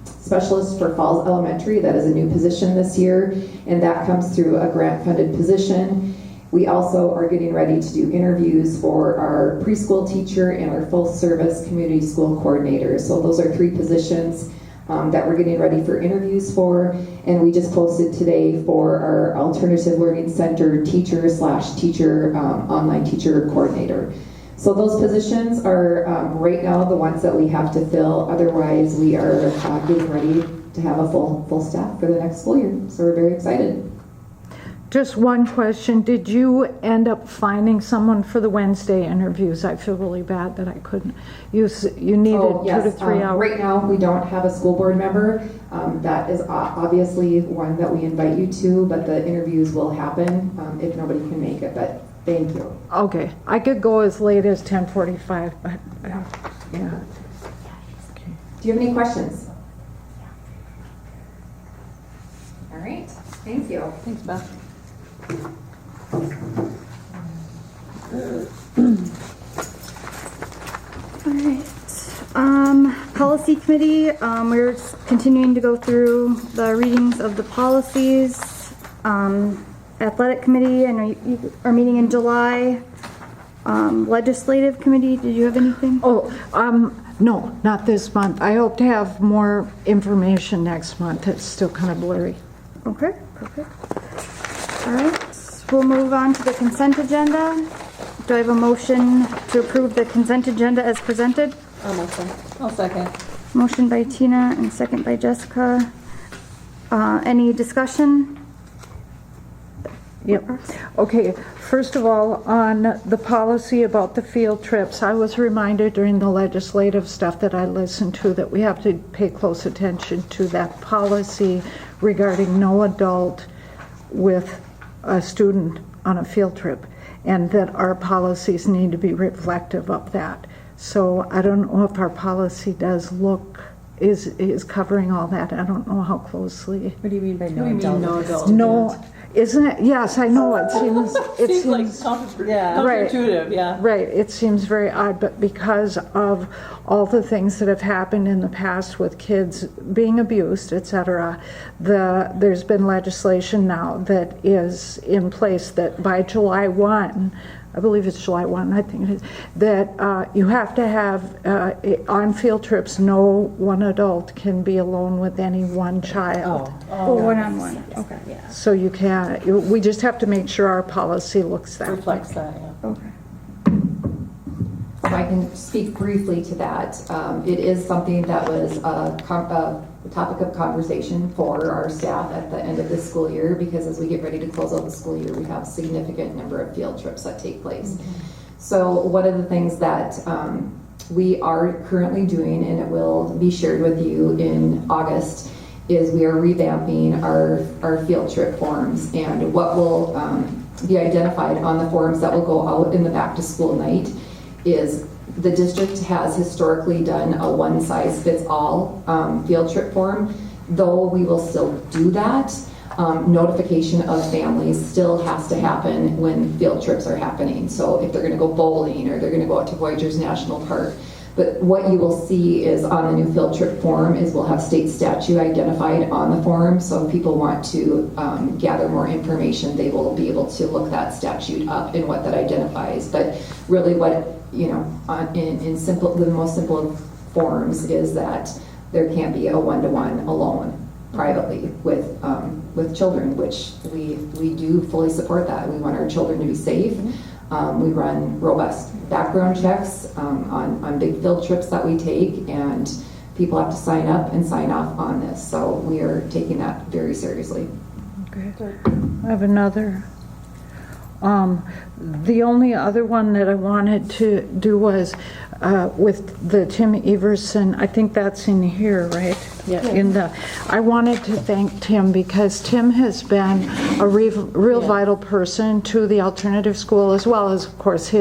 Specialist for Falls Elementary. That is a new position this year, and that comes through a grant-funded position. We also are getting ready to do interviews for our preschool teacher and our full-service community school coordinator. So those are 3 positions that we're getting ready for interviews for, and we just posted today for our Alternative Learning Center teacher/teacher online teacher coordinator. So those positions are right now the ones that we have to fill. Otherwise, we are getting ready to have a full staff for the next school year. So we're very excited. Just one question. Did you end up finding someone for the Wednesday interviews? I feel really bad that I couldn't. You needed 2 to 3 hours. Right now, we don't have a school board member. That is obviously one that we invite you to, but the interviews will happen if nobody can make it. But thank you. Okay. I could go as late as 10:45, but yeah. Okay. Do you have any questions? All right. Thank you. Thanks, Beth. All right. Policy committee, we're continuing to go through the readings of the policies. Athletic committee, I know you are meeting in July. Legislative committee, did you have anything? No, not this month. I hope to have more information next month. It's still kind of blurry. Okay, perfect. All right, we'll move on to the consent agenda. Do I have a motion to approve the consent agenda as presented? I'll second. Motion by Tina and second by Jessica. Any discussion? Yep. Okay, first of all, on the policy about the field trips, I was reminded during the legislative stuff that I listened to that we have to pay close attention to that policy regarding no adult with a student on a field trip, and that our policies need to be reflective of that. So I don't know if our policy is covering all that. I don't know how closely. What do you mean by no What do you mean, no adult? No, isn't it? Yes, I know. It seems Like right. counterintuitive, yeah. Right. It seems very odd, but because of all the things that have happened in the past with kids being abused, etc., there's been legislation now that is in place that by July 1, I believe it's July 1, I think it is, that you have to have, on field trips, no one adult can be alone with any one child. One-on-one, okay. Yeah. So you can't, we just have to make sure our policy looks that way. Reflects that, yeah. Okay. So I can speak briefly to that. It is something that was a topic of conversation for our staff at the end of this school year, because as we get ready to close out the school year, we have a significant number of field trips that take place. Mm-hmm. So one of the things that we are currently doing, and it will be shared with you in August, is we are revamping our field trip forms, and what will be identified on the forms that will go out in the back to school night is the district has historically done a one-size-fits-all field trip form. Though we will still do that, notification of families still has to happen when field trips are happening. So if they're going to go bowling or they're going to go out to Voyageurs National Park. But what you will see is on the new field trip form is we'll have state statute identified on the form. So if people want to gather more information, they will be able to look that statute up and what that identifies. But really what, you know, in simple, the most simple forms is that there can't be a one-to-one alone privately with children, which we do fully support that. We want our children to be safe. We run robust background checks on big field trips that we take, and people have to sign up and sign off on this. So we are taking that very seriously. Okay. I have another. The only other one that I wanted to do was with the Tim Everson. I think that's in here, right? Yeah. I wanted to thank Tim because Tim has been a real vital person to the alternative school, as well as, of course,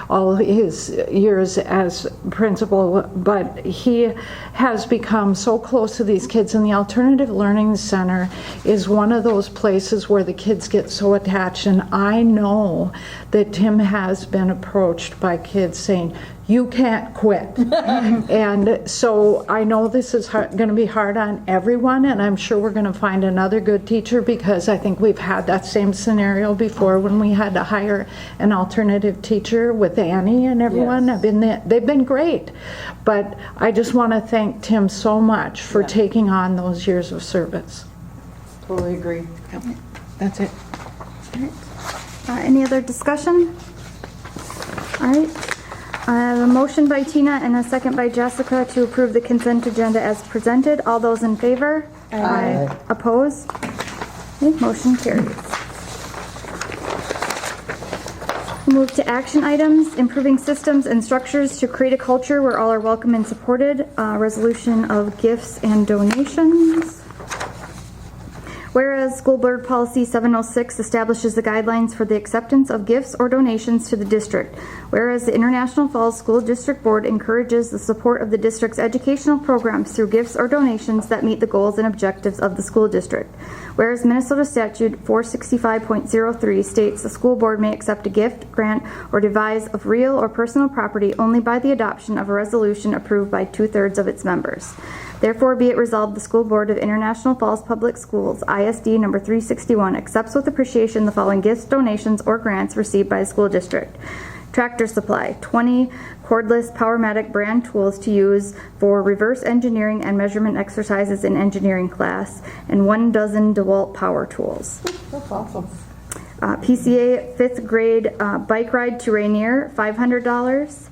all his years as principal. But he has become so close to these kids, and the Alternative Learning Center is one of those places where the kids get so attached. And I know that Tim has been approached by kids saying, "You can't quit." And so I know this is going to be hard on everyone, and I'm sure we're going to find another good teacher, because I think we've had that same scenario before when we had to hire an alternative teacher with Annie and everyone. Yes. They've been great. But I just want to thank Tim so much for taking on those years of service. Totally agree. That's it. Any other discussion? All right. I have a motion by Tina and a second by Jessica to approve the consent agenda as presented. All those in favor? Aye. Opposed? Okay, motion carries. We'll move to action items, improving systems and structures to create a culture where all are welcome and supported. Resolution of gifts and donations. Whereas School Board Policy 706 establishes the guidelines for the acceptance of gifts or donations to the district. Whereas the International Falls School District Board encourages the support of the district's educational programs through gifts or donations that meet the goals and objectives of the school district. Whereas Minnesota Statute 465.03 states the school board may accept a gift, grant, or devise of real or personal property only by the adoption of a resolution approved by 2/3 of its members. Therefore, be it resolved, the School Board of International Falls Public Schools, ISD number 361, accepts with appreciation the following gifts, donations, or grants received by the school district. Tractor supply, 20 cordless Powermatic brand tools to use for reverse engineering and measurement exercises in engineering class, and 1 dozen DeWalt power tools. That's awesome. PCA 5th grade bike ride to Rainier, $500.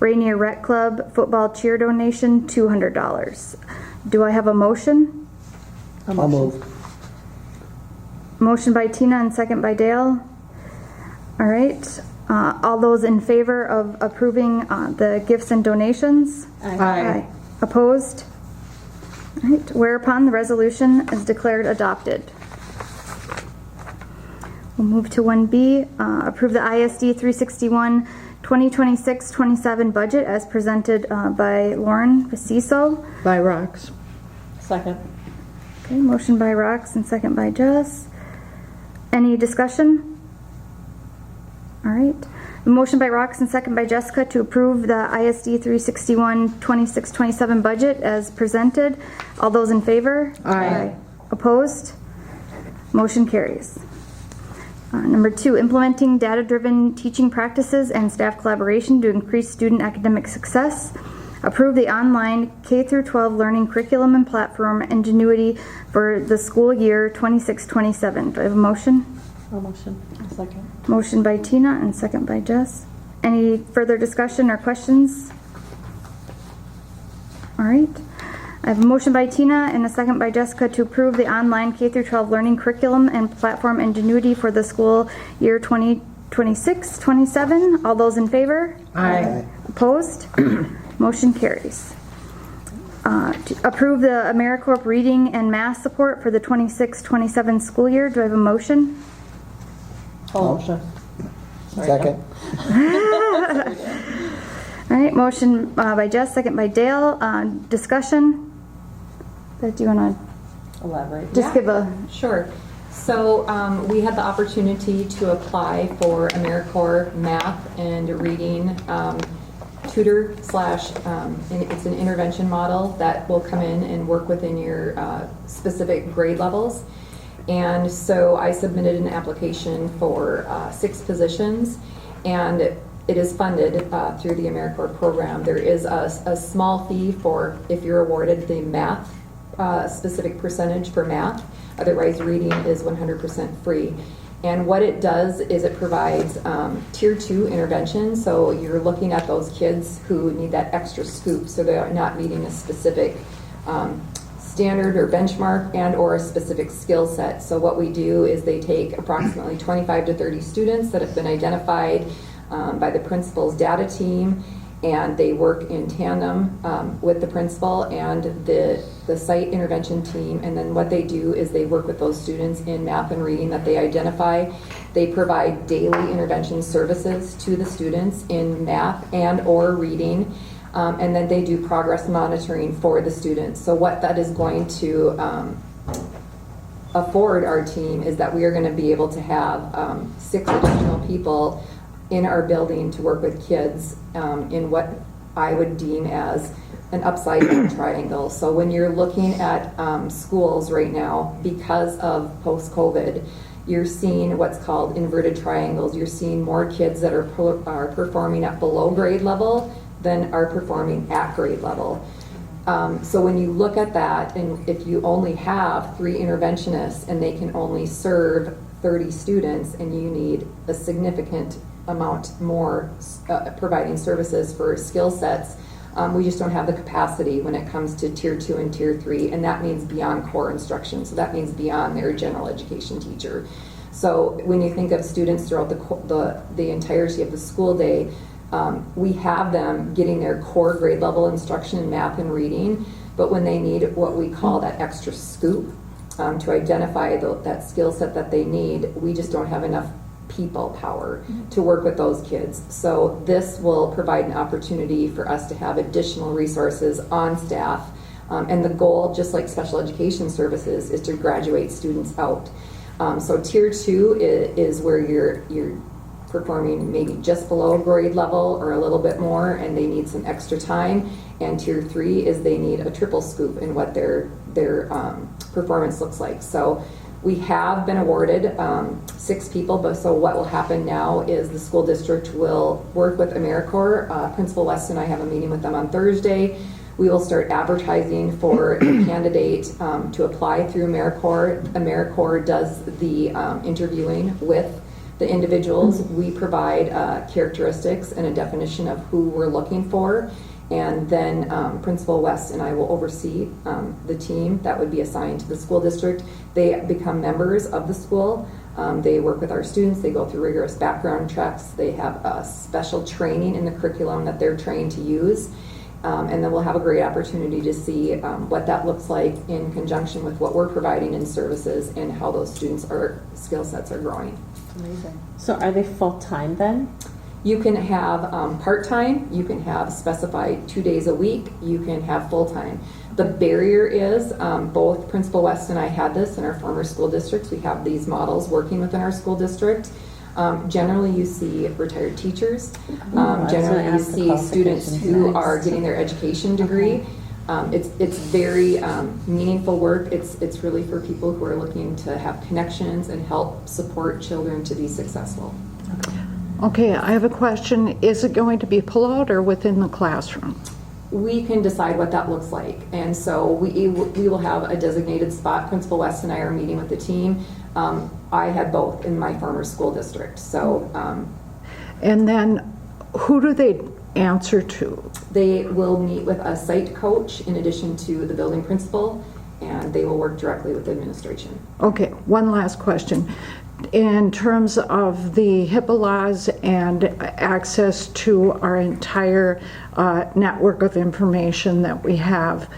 Rainier Rec Club football cheer donation, $200. Do I have a motion? I'll move. Motion by Tina and second by Dale. All right. All those in favor of approving the gifts and donations? Aye. Opposed? All right. Whereupon the resolution is declared adopted. We'll move to 1B. Approve the ISD 361 2026-27 budget as presented by Lauren Vasiso. By Rox. Second. Okay, motion by Rox and second by Jess. Any discussion? All right. A motion by Rox and second by Jessica to approve the ISD 361 26-27 budget as presented. All those in favor? Aye. Opposed? Motion carries. Number 2, implementing data-driven teaching practices and staff collaboration to increase student academic success. Approve the online K-12 learning curriculum and platform Ingenuity for the school year 26-27. Do I have a motion? A motion. A second. Motion by Tina and second by Jess. Any further discussion or questions? All right. I have a motion by Tina and a second by Jessica to approve the online K-12 learning curriculum and platform Ingenuity for the school year 2026-27. All those in favor? Aye. Opposed? Motion carries. To approve the AmeriCorps reading and math support for the 26-27 school year. Do I have a motion? Motion. Second. All right, motion by Jess, second by Dale. Discussion? Do you want to Elaborate. just give a... Sure. So we had the opportunity to apply for AmeriCorps math and reading tutor slash, it's an intervention model that will come in and work within your specific grade levels. And so I submitted an application for 6 positions, and it is funded through the AmeriCorps program. There is a small fee for if you're awarded the math specific percentage for math. Otherwise, reading is 100% free. And what it does is it provides tier 2 intervention. So you're looking at those kids who need that extra scoop, so they're not meeting a specific standard or benchmark and or a specific skill set. So what we do is they take approximately 25 to 30 students that have been identified by the principal's data team, and they work in tandem with the principal and the site intervention team. And then what they do is they work with those students in math and reading that they identify. They provide daily intervention services to the students in math and or reading. And then they do progress monitoring for the students. So what that is going to afford our team is that we are going to be able to have 6 additional people in our building to work with kids in what I would deem as an upside down triangle. So when you're looking at schools right now, because of post-COVID, you're seeing what's called inverted triangles. You're seeing more kids that are performing at below grade level than are performing at grade level. So when you look at that, and if you only have 3 interventionists and they can only serve 30 students, and you need a significant amount more providing services for skill sets, we just don't have the capacity when it comes to tier 2 and tier 3, and that means beyond core instruction. So that means beyond their general education teacher. So when you think of students throughout the entirety of the school day, we have them getting their core grade level instruction in math and reading, but when they need what we call that extra scoop to identify that skill set that they need, we just don't have enough people power to work with those kids. So this will provide an opportunity for us to have additional resources on staff. And the goal, just like special education services, is to graduate students out. So tier 2 is where you're performing maybe just below grade level or a little bit more, and they need some extra time. And tier 3 is they need a triple scoop in what their performance looks like. So we have been awarded 6 people, but so what will happen now is the school district will work with AmeriCorps. Principal West and I have a meeting with them on Thursday. We will start advertising for a candidate to apply through AmeriCorps. AmeriCorps does the interviewing with the individuals. We provide characteristics and a definition of who we're looking for, and then Principal West and I will oversee the team that would be assigned to the school district. They become members of the school. They work with our students. They go through rigorous background checks. They have special training in the curriculum that they're trained to use. And then we'll have a great opportunity to see what that looks like in conjunction with what we're providing in services and how those students' skill sets are growing. Amazing. So are they full-time then? You can have part-time, you can have specified 2 days a week, you can have full-time. The barrier is, both Principal West and I had this in our former school districts. We have these models working within our school district. Generally you see retired teachers. Generally you see students who are getting their education degree. It's very meaningful work. It's really for people who are looking to have connections and help support children to be successful. Okay, I have a question. Is it going to be pull-out or within the classroom? We can decide what that looks like. And so we will have a designated spot. Principal West and I are meeting with the team. I had both in my former school district. So, and then who do they answer to? They will meet with a site coach in addition to the building principal, and they will work directly with administration. Okay, one last question. In terms of the HIPAA laws and access to our entire network of information that we have,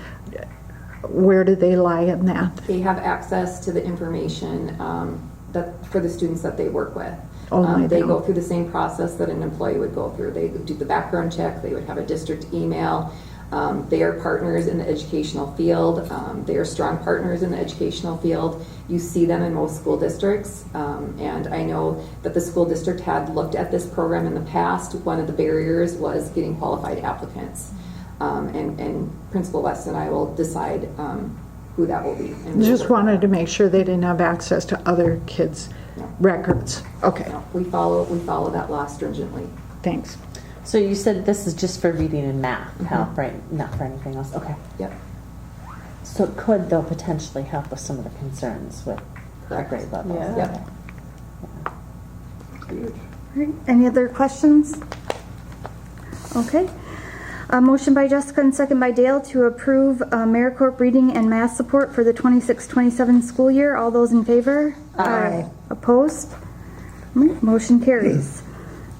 where do they lie in that? They have access to the information for the students that they work with. They go through the same process that an employee would go through. They do the background check, they would have a district email. They are partners in the educational field. They are strong partners in the educational field. You see them in most school districts. And I know that the school district had looked at this program in the past. One of the barriers was getting qualified applicants. And Principal West and I will decide who that will be. And just wanted to make sure they didn't have access to other kids' records. Okay. No, we follow that law stringently. Thanks. So you said this is just for reading and math help, right? Not for anything else. Okay. Yep. So it could, though, potentially help with some of the concerns with the grade levels. Yeah. Okay. Huge. All right, any other questions? Okay. A motion by Jessica and second by Dale to approve AmeriCorps reading and math support for the 26-27 school year. All those in favor? Aye. Opposed? All right, motion carries.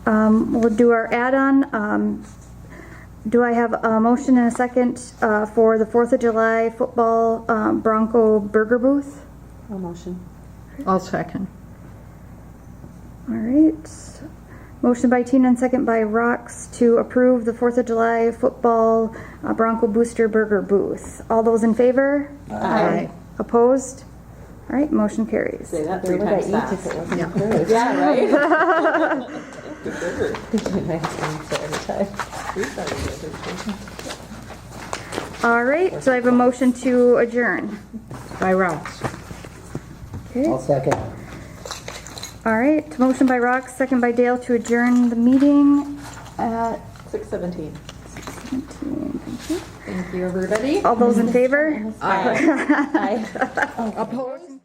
We'll do our add-on. Do I have a motion and a second for the 4th of July football Bronco burger booth? No motion. I'll second. All right. Motion by Tina and second by Rox to approve the 4th of July football Bronco Booster Burger booth. All those in favor? Aye. Opposed? All right, motion carries. Say that Where 3 would I times eat fast. if it wasn't approved? Yeah, right? Good burger. My husband eats it every time. Food's already good. All right, so I have a motion to adjourn. By Rouse. Okay. I'll second. All right, motion by Rox, second by Dale to adjourn the meeting at 6:17. 17. Thank you. Thank you, everybody. All those in favor? Aye. Opposed?